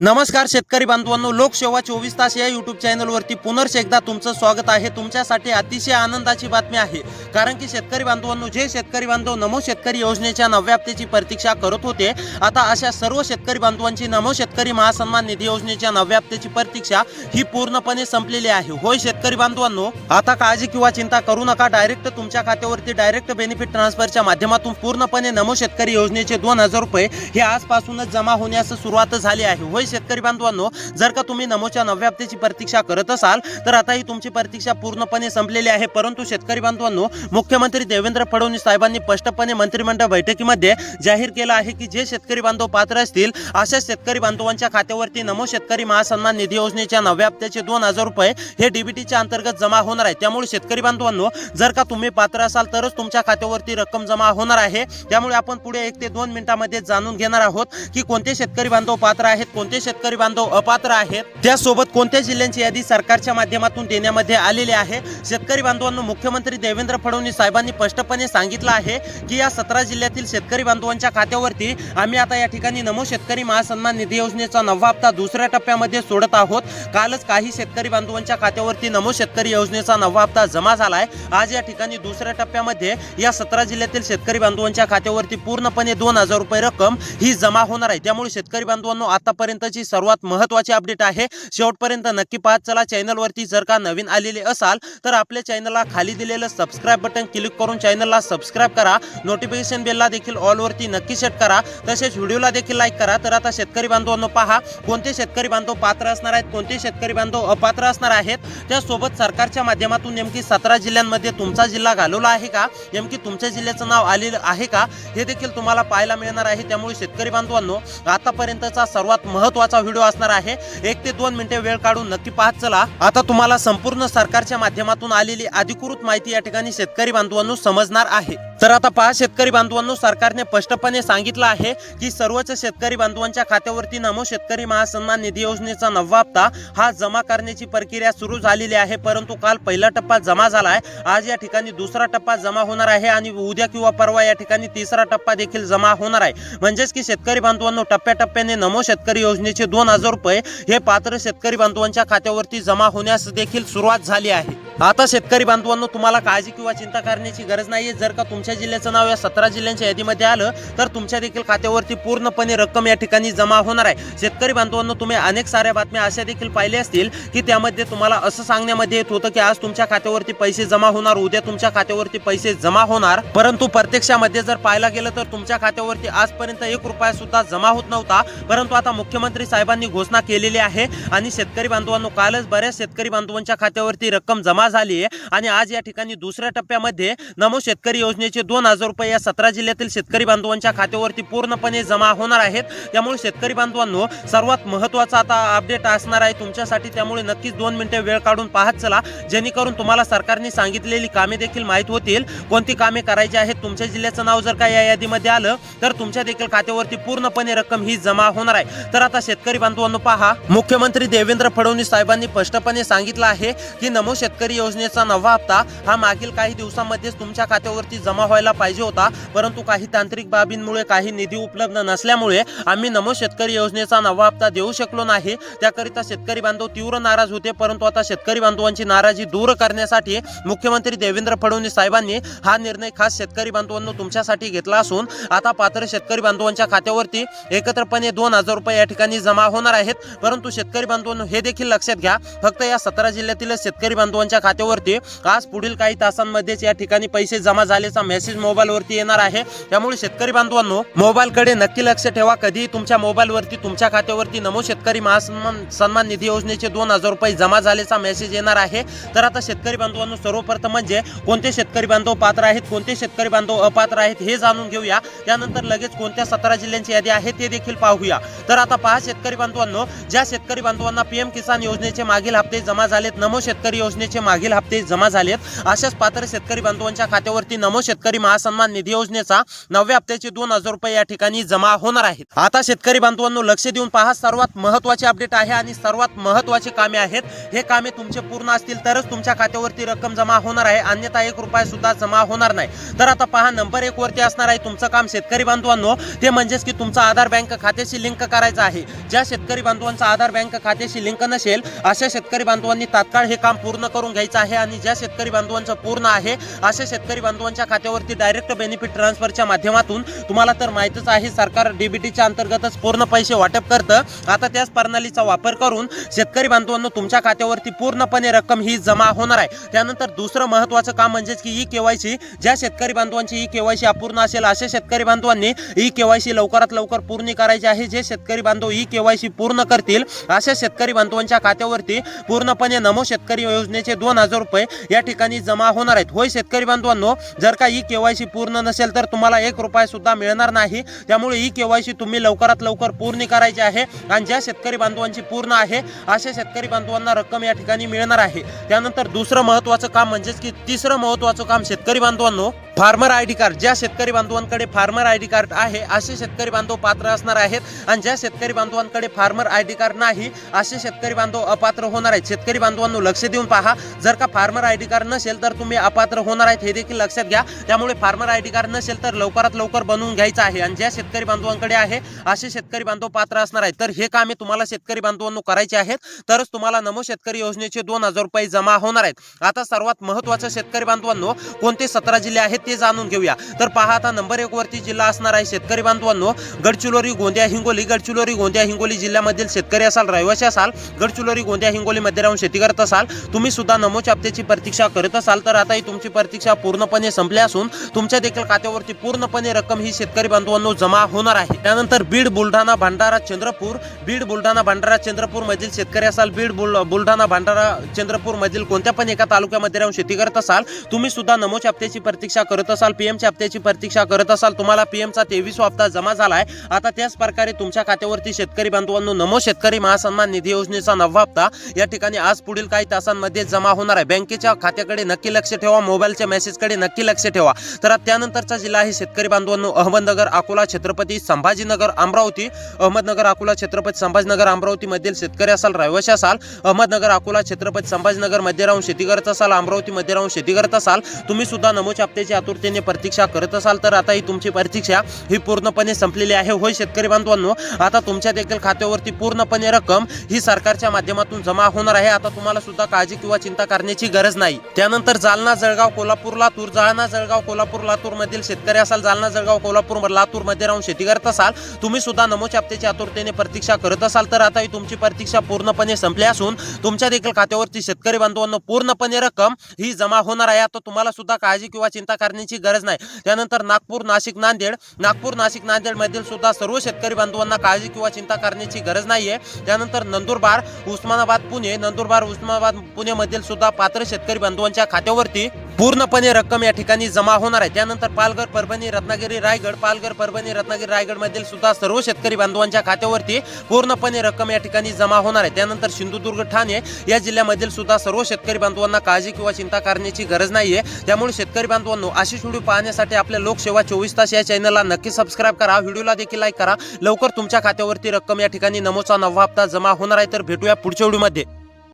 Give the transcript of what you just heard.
नमस्कार शेतकरी बांधवांनो, लोकसेवा 24 तास या यूट्यूब चॅनलवरती पुनर्च एकदा तुमचं स्वागत आहे। तुमच्यासाठी अतिशय आनंदाची बातमी आहे, कारण की शेतकरी बांधवांनो, जे शेतकरी बांधव नमो शेतकरी योजनेच्या 9व्या हप्त्याची प्रतीक्षा करत होते, आता अशा सर्व शेतकरी बांधवांची नमो शेतकरी महासन्मान निधी योजनेच्या 9व्या हप्त्याची प्रतीक्षा ही पूर्णपणे संपलेली आहे। होय शेतकरी बांधवांनो, आता काळजी किंवा चिंता करू नका। डायरेक्ट तुमच्या खात्यावरती डायरेक्ट बेनिफिट ट्रान्सफरच्या माध्यमातून पूर्णपणे नमो शेतकरी योजनेचे 2000 रुपये हे आजपासूनच जमा होण्यास सुरुवात झाली आहे। होय शेतकरी बांधवांनो, जर का तुम्ही नमोच्या 9व्या हप्त्याची प्रतीक्षा करत असाल तर आता ही तुमची प्रतीक्षा पूर्णपणे संपलेली आहे। परंतु शेतकरी बांधवांनो, मुख्यमंत्री देवेंद्र फडणवीस साहेबांनी स्पष्टपणे मंत्रिमंडळ बैठकीमध्ये जाहीर केलं आहे की जे शेतकरी बांधव पात्र असतील अशा शेतकरी बांधवांच्या खात्यावरती नमो शेतकरी महासन्मान निधी योजनेच्या 9व्या हप्त्याचे 2000 रुपये हे डीबीटीच्या अंतर्गत जमा होणार आहे। त्यामुळे शेतकरी बांधवांनो, जर का तुम्ही पात्र असाल तरच तुमच्या खात्यावरती रक्कम जमा होणार आहे। त्यामुळे आपण पुढे 1 ते 2 मिनिटांमध्ये जाणून घेणार आहोत की कोणते शेतकरी बांधव पात्र आहेत, कोणते शेतकरी बांधव अपात्र आहेत, त्यासोबत कोणत्या जिल्ह्यांची यादी सरकारच्या माध्यमातून देण्यामध्ये आलेली आहे। शेतकरी बांधवांनो, मुख्यमंत्री देवेंद्र फडणवीस साहेबांनी स्पष्टपणे सांगितलं आहे की या 17 जिल्ह्यातील शेतकरी बांधवांच्या खात्यावरती आम्ही आता या ठिकाणी नमो शेतकरी महासन्मान निधी योजनेचा 9वा हप्ता दुसऱ्या टप्प्यामध्ये सोडत आहोत। कालच काही शेतकरी बांधवांच्या खात्यावरती नमो शेतकरी योजनेचा 9वा हप्ता जमा झालाय। आज या ठिकाणी दुसऱ्या टप्प्यामध्ये या 17 जिल्ह्यातील शेतकरी बांधवांच्या खात्यावरती पूर्णपणे 2000 रुपये रक्कम ही जमा होणार आहे। त्यामुळे शेतकरी बांधवांनो, आतापर्यंतची सर्वात महत्त्वाची अपडेट आहे, शेवटपर्यंत नक्की पाहत चला। चॅनलवरती जर का नवीन आलेले असाल तर आपल्या चॅनलला खाली दिलेलं सबस्क्राइब बटन क्लिक करून चॅनलला सबस्क्राइब करा, नोटिफिकेशन बेलला देखील ऑल वरती नक्की सेट करा, तसेच व्हिडिओला देखील लाईक करा। तर आता शेतकरी बांधवांनो, पहा कोणते शेतकरी बांधव पात्र असणार आहेत, कोणते शेतकरी बांधव अपात्र असणार आहेत। त्यासोबत सरकारच्या माध्यमातून नेमकी 17 जिल्ह्यांमध्ये तुमचा जिल्हा घालवला आहे का, नेमकी तुमच्या जिल्ह्याचं नाव आलेलं आहे का, हे देखील तुम्हाला पाहायला मिळणार आहे। त्यामुळे शेतकरी बांधवांनो, आतापर्यंतचा सर्वात महत्त्वाचा व्हिडिओ असणार आहे। 1 ते 2 मिनिटे वेळ काढून नक्की पाहत चला। आता तुम्हाला संपूर्ण सरकारच्या माध्यमातून आलेली अधिकृत माहिती या ठिकाणी शेतकरी बांधवांनो समजणार आहे। तर आता पहा शेतकरी बांधवांनो, सरकारने स्पष्टपणे सांगितलं आहे की सर्वच शेतकरी बांधवांच्या खात्यावरती नमो शेतकरी महासन्मान निधी योजनेचा 9वा हप्ता हा जमा करण्याची प्रक्रिया सुरू झालेली आहे। परंतु काल पहिला टप्पा जमा झालाय, आज या ठिकाणी दुसरा टप्पा जमा होणार आहे आणि उद्या किंवा परवा या ठिकाणी तिसरा टप्पा देखील जमा होणार आहे। म्हणजेच की शेतकरी बांधवांनो, टप्प्याटप्प्याने नमो शेतकरी योजनेचे 2000 रुपये हे पात्र शेतकरी बांधवांच्या खात्यावरती जमा होण्यास देखील सुरुवात झाली आहे। आता शेतकरी बांधवांनो, तुम्हाला काळजी किंवा चिंता करण्याची गरज नाहीये। जर का तुमच्या जिल्ह्याचं नाव या 17 जिल्ह्यांच्या यादीमध्ये आलं तर तुमच्या देखील खात्यावरती पूर्णपणे रक्कम या ठिकाणी जमा होणार आहे। शेतकरी बांधवांनो, तुम्ही अनेक साऱ्या बातम्या अशा देखील पाहिल्या असतील की त्यामध्ये तुम्हाला असं सांगण्यामध्ये येत होतं की आज तुमच्या खात्यावरती पैसे जमा होणार, उद्या तुमच्या खात्यावरती पैसे जमा होणार। परंतु प्रत्यक्षामध्ये जर पाहायला गेलं तर तुमच्या खात्यावरती आजपर्यंत 1 रुपया सुद्धा जमा होत नव्हता। परंतु आता मुख्यमंत्री साहेबांनी घोषणा केलेली आहे आणि शेतकरी बांधवांनो, कालच बऱ्याच शेतकरी बांधवांच्या खात्यावरती रक्कम जमा झाली आहे आणि आज या ठिकाणी दुसऱ्या टप्प्यामध्ये नमो शेतकरी योजनेचे 2000 रुपये या 17 जिल्ह्यातील शेतकरी बांधवांच्या खात्यावरती पूर्णपणे जमा होणार आहेत। त्यामुळे शेतकरी बांधवांनो, सर्वात महत्त्वाचा आता अपडेट असणार आहे तुमच्यासाठी। त्यामुळे नक्कीच 2 मिनिटे वेळ काढून पाहत चला, जेणेकरून तुम्हाला सरकारने सांगितलेली कामे देखील माहीत होतील, कोणती कामे करायची आहेत। तुमच्या जिल्ह्याचं नाव जर का या यादीमध्ये आलं तर तुमच्या देखील खात्यावरती पूर्णपणे रक्कम ही जमा होणार आहे। तर आता शेतकरी बांधवांनो, पहा मुख्यमंत्री देवेंद्र फडणवीस साहेबांनी स्पष्टपणे सांगितलं आहे की नमो शेतकरी योजनेचा 9वा हप्ता हा मागील काही दिवसांमध्येच तुमच्या खात्यावरती जमा व्हायला पाहिजे होता, परंतु काही तांत्रिक बाबींमुळे, काही निधी उपलब्ध नसल्यामुळे आम्ही नमो शेतकरी योजनेचा 9वा हप्ता देऊ शकलो नाही। त्याकरिता शेतकरी बांधव तीव्र नाराज होते। परंतु आता शेतकरी बांधवांची नाराजी दूर करण्यासाठी मुख्यमंत्री देवेंद्र फडणवीस साहेबांनी हा निर्णय खास शेतकरी बांधवांनो तुमच्यासाठी घेतला असून आता पात्र शेतकरी बांधवांच्या खात्यावरती एकत्रपणे 2000 रुपये या ठिकाणी जमा होणार आहेत। परंतु शेतकरी बांधवांनो, हे देखील लक्षात घ्या, फक्त या 17 जिल्ह्यातील शेतकरी बांधवांच्या खात्यावरती आज पुढील काही तासांमध्येच या ठिकाणी पैसे जमा झाल्याचा मेसेज मोबाईलवरती येणार आहे। त्यामुळे शेतकरी बांधवांनो, मोबाईलकडे नक्की लक्ष ठेवा। कधी तुमच्या मोबाईलवरती तुमच्या खात्यावरती नमो शेतकरी महासन्मान निधी योजनेचे 2000 रुपये जमा झाल्याचा मेसेज येणार आहे। तर आता शेतकरी बांधवांनो, सर्वप्रथम म्हणजे कोणते शेतकरी बांधव पात्र आहेत, कोणते शेतकरी बांधव अपात्र आहेत हे जाणून घेऊया। त्यानंतर लगेच कोणत्या 17 जिल्ह्यांची यादी आहे ते देखील पाहूया। तर आता पहा शेतकरी बांधवांनो, ज्या शेतकरी बांधवांना PM किसान योजनेचे मागील हप्ते जमा झालेत, नमो शेतकरी योजनेचे मागील हप्ते जमा झालेत अशाच पात्र शेतकरी बांधवांच्या खात्यावरती नमो शेतकरी महासन्मान निधी योजनेचा 9व्या हप्त्याचे 2000 रुपये या ठिकाणी जमा होणार आहेत। आता शेतकरी बांधवांनो लक्ष देऊन पहा, सर्वात महत्त्वाचे अपडेट आहे आणि सर्वात महत्त्वाचे कामे आहेत। हे कामे तुमचे पूर्ण असतील तरच तुमच्या खात्यावरती रक्कम जमा होणार आहे, अन्यथा 1 रुपया सुद्धा जमा होणार नाही। तर आता पहा, नंबर 1 वरती असणार आहे तुमचं काम शेतकरी बांधवांनो, ते म्हणजेच की तुमचा आधार बँक खात्याशी लिंक करायचं आहे। ज्या शेतकरी बांधवांचा आधार बँक खात्याशी लिंक नसेल अशा शेतकरी बांधवांनी तात्काळ हे काम पूर्ण करून घ्यायचं आहे आणि ज्या शेतकरी बांधवांचं पूर्ण आहे अशा शेतकरी बांधवांच्या खात्यावरती डायरेक्ट बेनिफिट ट्रान्सफरच्या माध्यमातून तुम्हाला तर माहितीच आहे सरकार डीबीटीच्या अंतर्गतच पूर्ण पैसे वाटप करतं। आता त्याच प्रणालीचा वापर करून शेतकरी बांधवांनो तुमच्या खात्यावरती पूर्णपणे रक्कम ही जमा होणार आहे। त्यानंतर दुसरं महत्त्वाचं काम म्हणजेच की ई-केवायसी, ज्या शेतकरी बांधवांची ई-केवायसी अपूर्ण असेल अशा शेतकरी बांधवांनी ई-केवायसी लवकरात लवकर पूर्ण करायची आहे। जे शेतकरी बांधव ई-केवायसी पूर्ण करतील अशा शेतकरी बांधवांच्या खात्यावरती पूर्णपणे नमो शेतकरी योजनेचे 2000 रुपये या ठिकाणी जमा होणार आहेत। होय शेतकरी बांधवांनो, जर का ई-केवायसी पूर्ण नसेल तर तुम्हाला 1 रुपया सुद्धा मिळणार नाही। त्यामुळे ई-केवायसी तुम्ही लवकरात लवकर पूर्ण करायची आहे आणि ज्या शेतकरी बांधवांची पूर्ण आहे अशा शेतकरी बांधवांना रक्कम या ठिकाणी मिळणार आहे। त्यानंतर दुसरं महत्त्वाचं काम म्हणजेच की तिसरं महत्त्वाचं काम शेतकरी बांधवांनो, फार्मर आयडी कार्ड। ज्या शेतकरी बांधवांकडे फार्मर आयडी कार्ड आहे असे शेतकरी बांधव पात्र असणार आहेत आणि ज्या शेतकरी बांधवांकडे फार्मर आयडी कार्ड नाही असे शेतकरी बांधव अपात्र होणार आहेत। शेतकरी बांधवांनो लक्ष देऊन पहा, जर का फार्मर आयडी कार्ड नसेल तर तुम्ही अपात्र होणार आहेत, हे देखील लक्षात घ्या। त्यामुळे फार्मर आयडी कार्ड नसेल तर लवकरात लवकर बनवून घ्यायचं आहे आणि ज्या शेतकरी बांधवांकडे आहे असे शेतकरी बांधव पात्र असणार आहेत। तर हे कामे तुम्हाला शेतकरी बांधवांनो करायचे आहेत, तरच तुम्हाला नमो शेतकरी योजनेचे 2000 रुपये जमा होणार आहेत। आता सर्वात महत्त्वाचं शेतकरी बांधवांनो, कोणते 17 जिल्हे आहेत ते जाणून घेऊया। तर पहा, आता नंबर 1 वरती जिल्हा असणार आहे शेतकरी बांधवांनो गडचिरोली, गोंदिया, हिंगोली। गडचिरोली, गोंदिया, हिंगोली जिल्ह्यामधील शेतकरी असाल, रहिवासी असाल, गडचिरोली, गोंदिया, हिंगोली मध्ये राहून शेती करत असाल, तुम्ही सुद्धा नमोच्या हप्त्याची प्रतीक्षा करत असाल तर आता ही तुमची प्रतीक्षा पूर्णपणे संपली असून तुमच्या देखील खात्यावरती पूर्णपणे रक्कम ही शेतकरी बांधवांनो जमा होणार आहे। त्यानंतर बीड, बुलढाणा, भंडारा, चंद्रपूर, बीड, बुलढाणा, भंडारा, चंद्रपूर मधील शेतकरी असाल, बीड, बुलढाणा, भंडारा, चंद्रपूर मधील कोणत्या पण एका तालुक्यामध्ये राहून शेती करत असाल, तुम्ही सुद्धा नमोच्या हप्त्याची प्रतीक्षा करत असाल, पीएमच्या हप्त्याची प्रतीक्षा करत असाल, तुम्हाला पीएमचा 23वा हप्ता जमा झालाय। आता त्याच प्रकारे तुमच्या खात्यावरती शेतकरी बांधवांनो नमो शेतकरी महासन्मान निधी योजनेचा 9वा हप्ता या ठिकाणी आज पुढील काही तासांमध्ये जमा होणार आहे। बँकेच्या खात्याकडे नक्की लक्ष ठेवा, मोबाईलच्या मेसेजकडे नक्की लक्ष ठेवा। तर त्यानंतरचा जिल्हा आहे शेतकरी बांधवांनो अहमदनगर, अकोला, छत्रपती संभाजीनगर, अमरावती। अहमदनगर, अकोला, छत्रपती संभाजीनगर, अमरावती मधील शेतकरी असाल, रहिवासी असाल, अहमदनगर, अकोला, छत्रपती संभाजीनगर मध्ये राहून शेती करत असाल, अमरावती मध्ये राहून शेती करत असाल, तुम्ही सुद्धा नमोच्या हप्त्याची आतुरतेने प्रतीक्षा करत असाल तर आता ही तुमची प्रतीक्षा ही पूर्णपणे संपलेली आहे। होय शेतकरी बांधवांनो, आता तुमच्या देखील खात्यावरती पूर्णपणे रक्कम ही सरकारच्या माध्यमातून जमा होणार आहे। आता तुम्हाला सुद्धा काळजी किंवा चिंता करण्याची गरज नाही। त्यानंतर जालना, जळगाव, कोल्हापूर, लातूर, जालना, जळगाव, कोल्हापूर, लातूर मधील शेतकरी असाल, जालना, जळगाव, कोल्हापूर, लातूर मध्ये राहून शेती करत असाल, तुम्ही सुद्धा नमोच्या हप्त्याची आतुरतेने प्रतीक्षा करत असाल तर आता ही तुमची प्रतीक्षा पूर्णपणे संपली असून तुमच्या देखील खात्यावरती शेतकरी बांधवांनो पूर्णपणे रक्कम ही जमा होणार आहे। आता तुम्हाला सुद्धा काळजी किंवा चिंता करण्याची गरज नाही। त्यानंतर नागपूर, नाशिक, नांदेड, नागपूर, नाशिक, नांदेड मधील सुद्धा सर्व शेतकरी बांधवांना काळजी किंवा चिंता करण्याची गरज नाहीये। त्यानंतर नंदुरबार, उस्मानाबाद, पुणे, नंदुरबार, उस्मानाबाद, पुणे मधील सुद्धा पात्र शेतकरी बांधवांच्या खात्यावरती पूर्णपणे रक्कम या ठिकाणी जमा होणार आहे। त्यानंतर पालघर, परभणी, रत्नागिरी, रायगड, पालघर, परभणी, रत्नागिरी, रायगड मधील सुद्धा सर्व शेतकरी बांधवांच्या खात्यावरती पूर्णपणे रक्कम या ठिकाणी जमा होणार आहे। त्यानंतर सिंधुदुर्ग, ठाणे या जिल्ह्यामधील सुद्धा सर्व शेतकरी बांधवांना काळजी किंवा चिंता करण्याची गरज नाहीये। त्यामुळे शेतकरी बांधवांनो अशीच व्हिडिओ पाहण्यासाठी आपल्या लोकसेवा 24 तास या चॅनलला नक्की सबस्क्राइब करा, व्हिडिओला देखील लाईक करा। लवकर तुमच्या खात्यावरती रक्कम या ठिकाणी नमोचा 9वा हप्ता जमा होणार आहे। तर भेटूया पुढच्या व्हिडिओमध्ये।